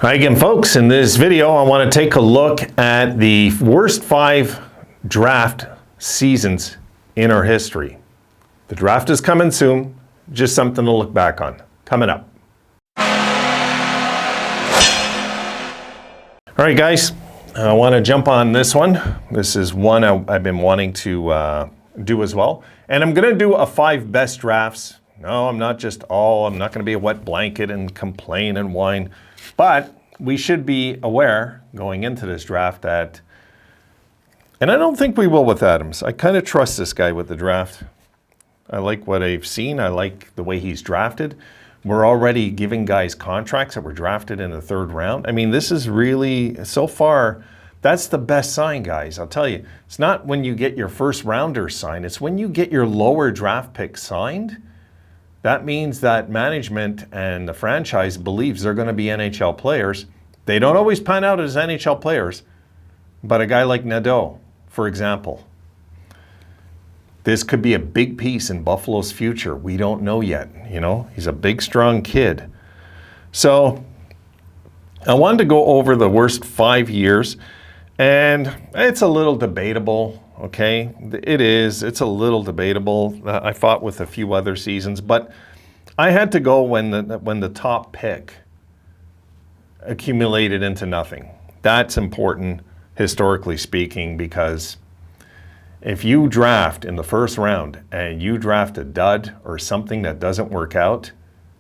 Hi again, folks. In this video, I want to take a look at the worst 5 draft seasons in our history. The draft is coming soon. Just something to look back on. Coming up. All right, guys. I want to jump on this one. This is one I've been wanting to do as well. And I'm going to do a 5 best drafts. No, I'm not going to be a wet blanket and complain and whine. But we should be aware going into this draft that, and I don't think we will with Adams. I kind of trust this guy with the draft. I like what I've seen. I like the way he's drafted. We're already giving guys contracts that were drafted in the 3rd round. I mean, this is really, so far, that's the best sign, guys. I'll tell you, it's not when you get your first rounder signed. It's when you get your lower draft pick signed. That means that management and the franchise believes they're going to be NHL players. They don't always pan out as NHL players, but a guy like Nadeau, for example, this could be a big piece in Buffalo's future. We don't know yet. You know, he's a big, strong kid. So I wanted to go over the worst 5 years, and it's a little debatable. Okay, it is. It's a little debatable. I fought with a few other seasons, but I had to go when the top pick accumulated into nothing. That's important historically speaking, because if you draft in the 1st round and you draft a dud or something that doesn't work out,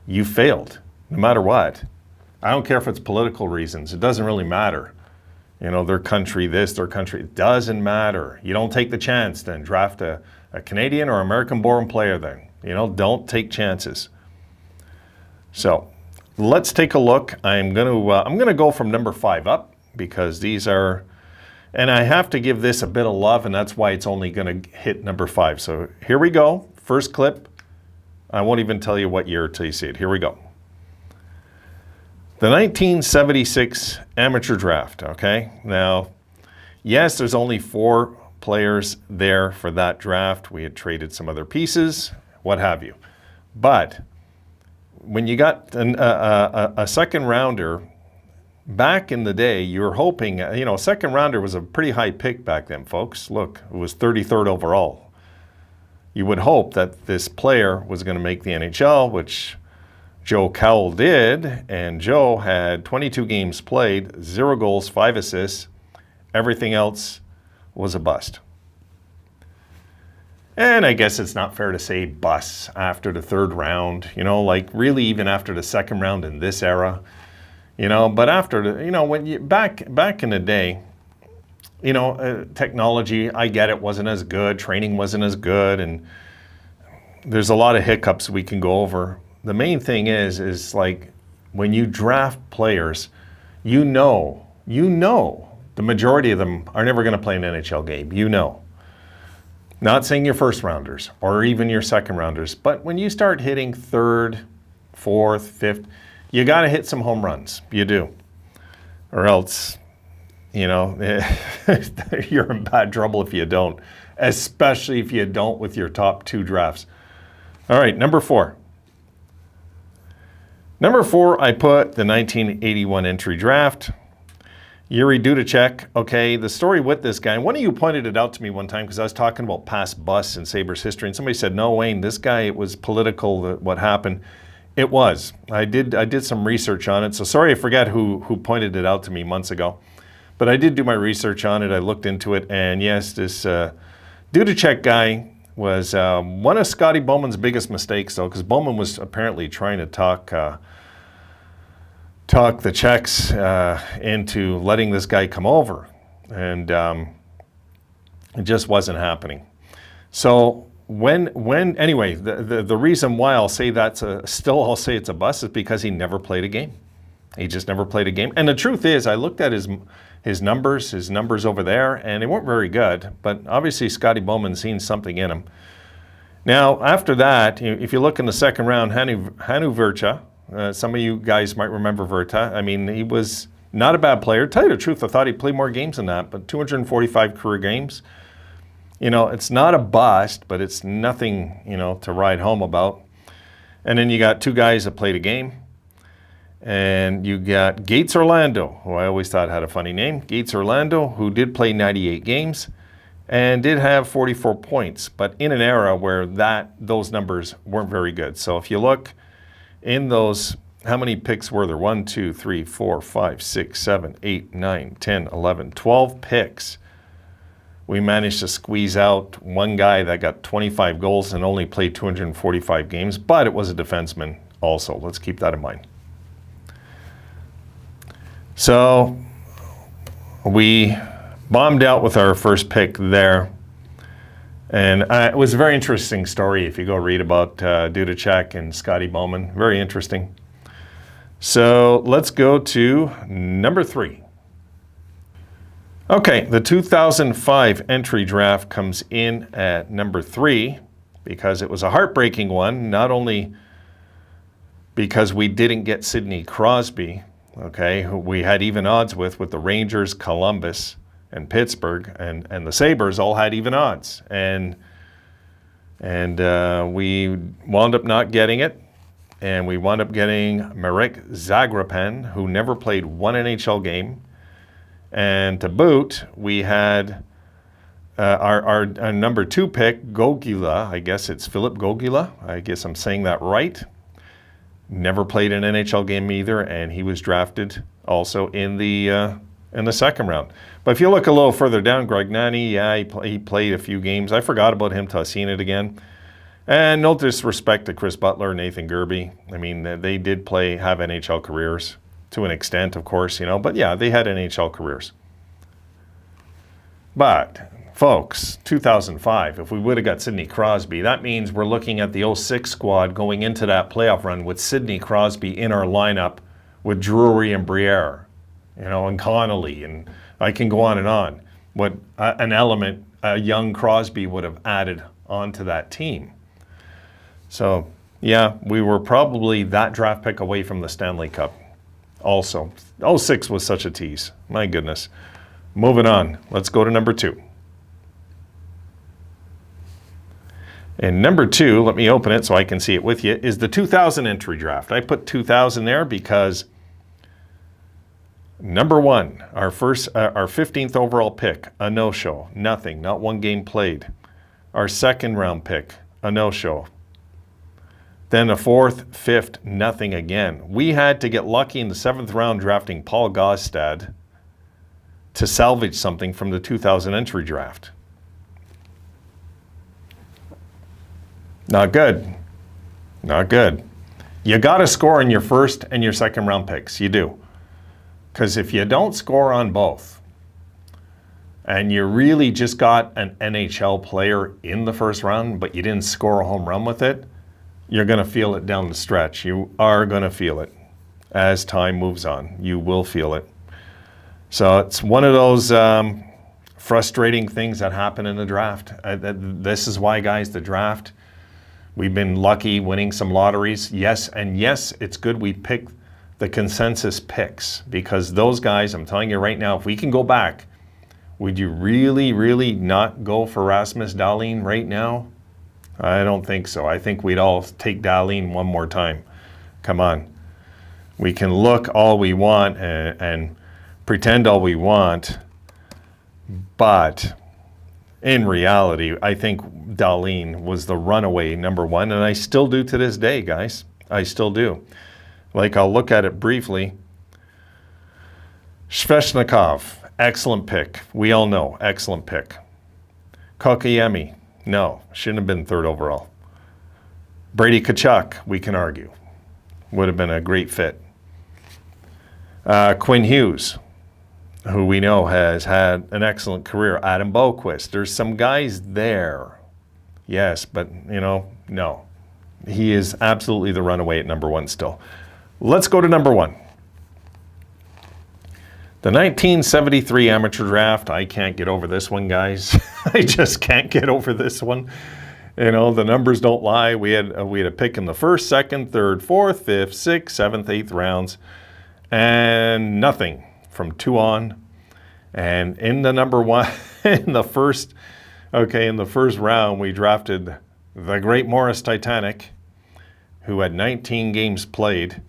you failed, no matter what. I don't care if it's political reasons. It doesn't really matter. You know, their country this, their country, it doesn't matter. You don't take the chance, then draft a Canadian or American-born player then. You know, don't take chances. So let's take a look. I'm gonna go from number 5 up, because these are, and I have to give this a bit of love, and that's why it's only gonna hit number 5. So here we go, first clip. I won't even tell you what year till you see it. Here we go. The 1976 amateur draft, okay? Now, yes, there's only 4 players there for that draft. We had traded some other pieces, what have you. But when you got a second rounder, back in the day, you were hoping, you know, a second rounder was a pretty high pick back then, folks. Look, it was 33rd overall. You would hope that this player was going to make the NHL, which Joe Cowell did, and Joe had 22 games played, 0 goals, 5 assists. Everything else was a bust. And I guess it's not fair to say bust after the 3rd round, you know, like really even after the 2nd round in this era, you know, but after the, you know, when you back in the day, you know, technology, I get it, wasn't as good, training wasn't as good, and there's a lot of hiccups we can go over. The main thing is like when you draft players, you know the majority of them are never going to play an NHL game. You know. Not saying your 1st rounders or even your 2nd rounders, but when you start hitting 3rd, 4th, 5th, you got to hit some home runs. You do. Or else, you know, you're in bad trouble if you don't, especially if you don't with your top 2 drafts. All right, number 4. Number 4, I put the 1981 entry draft. Yuri Dudacek. Okay, the story with this guy, one of you pointed it out to me one time because I was talking about past busts in Sabres history, and somebody said, no, Wayne, this guy, it was political, what happened. It was. I did some research on it, so sorry I forgot who pointed it out to me months ago. But I did do my research on it, I looked into it, and yes, this Dudacek guy was one of Scotty Bowman's biggest mistakes, though, because Bowman was apparently trying to talk the Czechs into letting this guy come over, and it just wasn't happening. So anyway, the reason why I'll say I'll say it's a bust is because he never played a game. He just never played a game. And the truth is, I looked at his numbers over there, and they weren't very good. But obviously, Scotty Bowman seen something in him. Now, after that, if you look in the 2nd round, Hannu Virta. Some of you guys might remember Virta. I mean, he was not a bad player. To tell you the truth, I thought he'd play more games than that, but 245 career games. You know, it's not a bust, but it's nothing, you know, to ride home about. And then you got 2 guys that played a game. And you got Gates Orlando, who I always thought had a funny name. Gates Orlando, who did play 98 games and did have 44 points, but in an era where those numbers weren't very good. So if you look in those, how many picks were there? 1, 2, 3, 4, 5, 6, 7, 8, 9, 10, 11, 12 picks. We managed to squeeze out one guy that got 25 goals and only played 245 games, but it was a defenseman also. Let's keep that in mind. So we bombed out with our first pick there. And it was a very interesting story if you go read about Dudacek and Scotty Bowman. Very interesting. So let's go to number 3. Okay, the 2005 entry draft comes in at number 3 because it was a heartbreaking one, not only because we didn't get Sidney Crosby, okay, who we had even odds with the Rangers, Columbus, and Pittsburgh, and the Sabres all had even odds. And we wound up not getting it, and we wound up getting Marek Zagrapan, who never played one NHL game. And to boot, we had our number 2 pick, Gogula. I guess it's Philip Gogula. I guess I'm saying that right. Never played an NHL game either, and he was drafted also in the second round. But if you look a little further down, Grognani, yeah, he played a few games. I forgot about him till I seen it again. And no disrespect to Chris Butler, Nathan Gerbe. I mean, they did have NHL careers to an extent, of course, but yeah, they had NHL careers. But folks, 2005, if we would have got Sidney Crosby, that means we're looking at the 06 squad going into that playoff run with Sidney Crosby in our lineup with Drury and Briere, and Connolly, and I can go on and on. What an element a young Crosby would have added onto that team. So, yeah, we were probably that draft pick away from the Stanley Cup also. 06 was such a tease. My goodness. Moving on. Let's go to number 2. And number 2, let me open it so I can see it with you, is the 2000 entry draft. I put 2000 there because number 1, our 15th overall pick, a no-show, nothing, not one game played. Our second round pick, a no-show. Then a 4th, 5th, nothing again. We had to get lucky in the 7th round drafting Paul Gaustad to salvage something from the 2000 entry draft. Not good. Not good. You got to score in your first and your second round picks. You do. Because if you don't score on both, and you really just got an NHL player in the first round, but you didn't score a home run with it, you're going to feel it down the stretch. You are going to feel it as time moves on. You will feel it. So it's one of those frustrating things that happen in the draft. This is why, guys, the draft, we've been lucky winning some lotteries. Yes, and yes, it's good we picked the consensus picks, because those guys, I'm telling you right now, if we can go back, would you really, really not go for Rasmus Dahlin right now? I don't think so. I think we'd all take Dahlin one more time. Come on. We can look all we want and pretend all we want, but in reality, I think Dahlin was the runaway number 1, and I still do to this day, guys. I still do. Like, I'll look at it briefly. Svechnikov, excellent pick. We all know, excellent pick. Kotkaniemi, no, shouldn't have been 3rd overall. Brady Tkachuk, we can argue, would have been a great fit. Quinn Hughes, who we know has had an excellent career. Adam Boqvist, there's some guys there. Yes, but, no. He is absolutely the runaway at number 1 still. Let's go to number 1. The 1973 amateur draft, I can't get over this one, guys. I just can't get over this one. The numbers don't lie. We had a pick in the 1st, 2nd, 3rd, 4th, 5th, 6th, 7th, 8th rounds, and nothing from 2 on. And in the number 1, in the first round, we drafted the great Morris Titanic, who had 19 games played,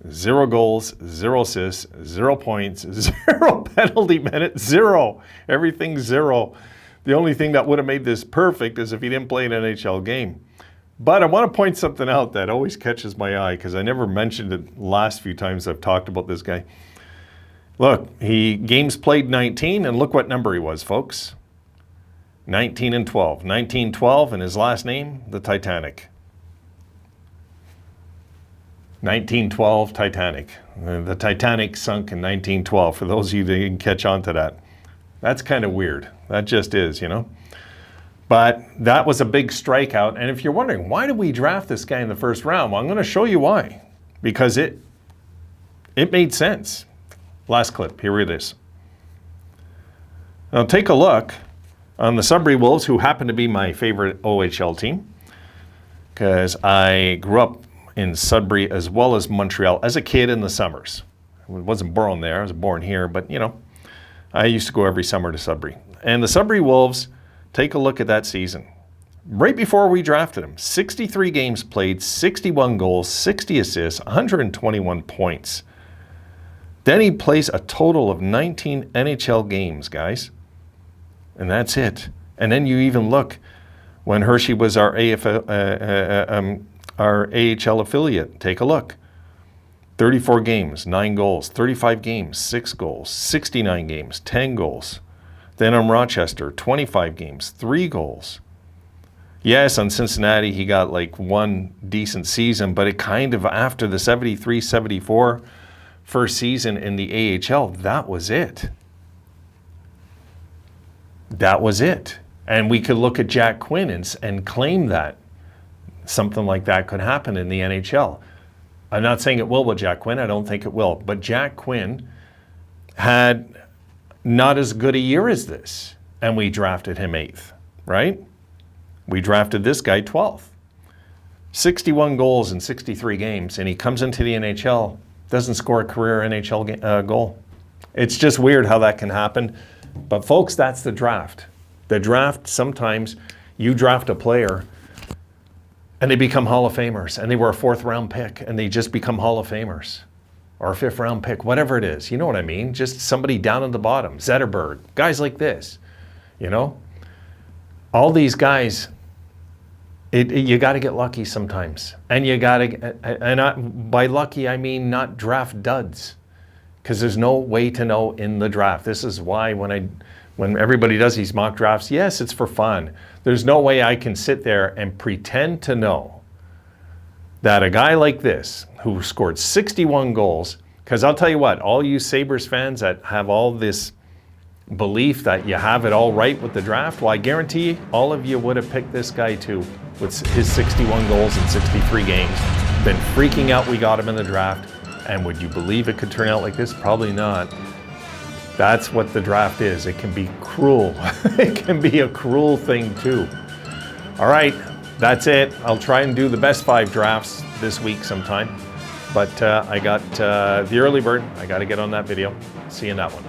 0 goals, 0 assists, 0 points, 0 penalty minutes, 0. Everything 0. The only thing that would have made this perfect is if he didn't play an NHL game. But I want to point something out that always catches my eye because I never mentioned it the last few times I've talked about this guy. Look, he games played 19, and look what number he was, folks. 19 and 12. 19-12, and his last name, the Titanic. 1912 Titanic. The Titanic sunk in 1912, for those of you that didn't catch on to that. That's kind of weird. That just is, you know. But that was a big strikeout. And if you're wondering, why did we draft this guy in the first round? Well, I'm going to show you why. Because it made sense. Last clip, here it is. Now take a look on the Sudbury Wolves, who happen to be my favorite OHL team. Because I grew up in Sudbury as well as Montreal as a kid in the summers. I wasn't born there, I was born here, but you know, I used to go every summer to Sudbury. And the Sudbury Wolves, take a look at that season. Right before we drafted him, 63 games played, 61 goals, 60 assists, 121 points. Then he plays a total of 19 NHL games, guys. And that's it. And then you even look, when Hershey was our AHL affiliate, take a look. 34 games, 9 goals, 35 games, 6 goals, 69 games, 10 goals. Then on Rochester, 25 games, 3 goals. Yes, on Cincinnati, he got like one decent season, but it kind of, after the 73-74 first season in the AHL, that was it. That was it. And we could look at Jack Quinn and claim that something like that could happen in the NHL. I'm not saying it will with Jack Quinn. I don't think it will. But Jack Quinn had not as good a year as this, and we drafted him 8th, right? We drafted this guy 12th. 61 goals in 63 games, and he comes into the NHL, doesn't score a career NHL goal. It's just weird how that can happen. But folks, that's the draft. The draft, sometimes you draft a player and they become Hall of Famers, and they were a 4th round pick and they just become Hall of Famers, or a 5th round pick, whatever it is. You know what I mean? Just somebody down at the bottom, Zetterberg, guys like this, you know? All these guys, you got to get lucky sometimes. And you got to, by lucky, I mean not draft duds, because there's no way to know in the draft. This is why when everybody does these mock drafts, yes, it's for fun. There's no way I can sit there and pretend to know that a guy like this, who scored 61 goals, because I'll tell you what, all you Sabres fans that have all this belief that you have it all right with the draft, well, I guarantee all of you would have picked this guy too, with his 61 goals in 63 games. Been freaking out we got him in the draft. And would you believe it could turn out like this? Probably not. That's what the draft is. It can be cruel. It can be a cruel thing too. All right, that's it. I'll try and do the best 5 drafts this week sometime. But I got the early bird. I got to get on that video. See you in that one.